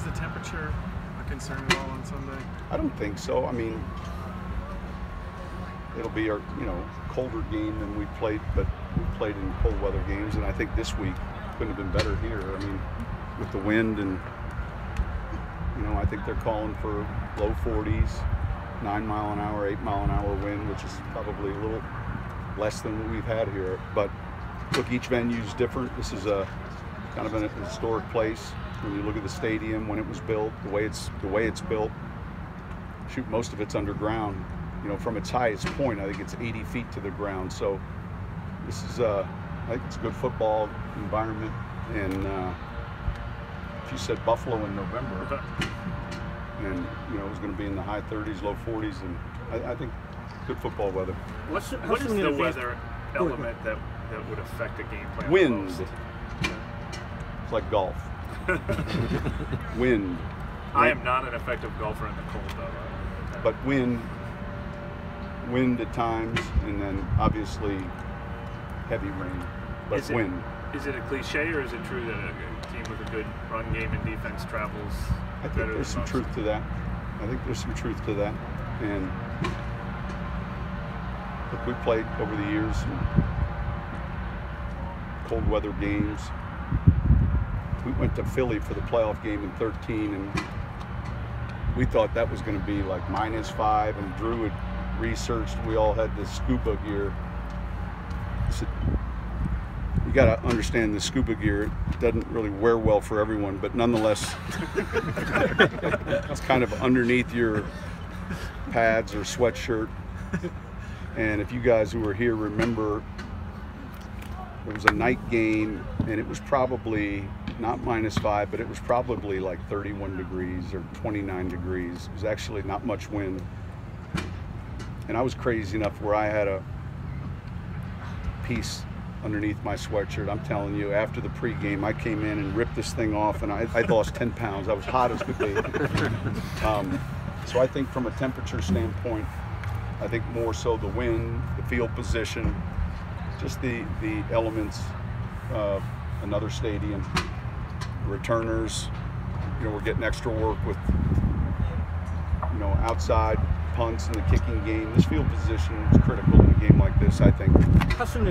the temperature a concern at all on Sunday? I don't think so. I mean, it'll be our colder game than we played, but we played in cold weather games, and I think this week couldn't have been better here. I mean, with the wind and I think they're calling for low 40s, 9 mile an hour, 8 mile an hour wind, which is probably a little less than what we've had here. But look, each venue is different. This is a kind of a historic place. When you look at the stadium, when it was built, the way it's built, shoot, most of it's underground. From its highest point, I think it's 80 feet to the ground. So this is, I think it's a good football environment. And if you said Buffalo in November, and it was going to be in the high 30s, low 40s, and I think good football weather. What is the weather element that would affect a game plan? Wind. It's like golf. Wind. I am not an effective golfer in the cold, though. But wind at times, and then obviously heavy rain. But wind. Is it a cliche, or is it true that a team with a good run game and defense travels I think better there's than some most? truth to that. I think there's some truth to that. And look, we played over the years cold weather games. We went to Philly for the playoff game in 13, and we thought that was going to be like -5, and Drew had researched. We all had this scuba gear. He said, you got to understand the scuba gear doesn't really wear well for everyone, but nonetheless, it's kind of underneath your pads or sweatshirt. And if you guys who were here remember, it was a night game, and it was probably not -5, but it was probably like 31 degrees or 29 degrees. It was actually not much wind. And I was crazy enough where I had a piece underneath my sweatshirt. I'm telling you, after the pregame, I came in and ripped this thing off, and I lost 10 pounds. I was hot as could be. So I think from a temperature standpoint, I think more so the wind, the field position, just the elements of another stadium, returners. We're getting extra work with outside punts in the kicking game. This field position is critical in a game like this, I think. How soon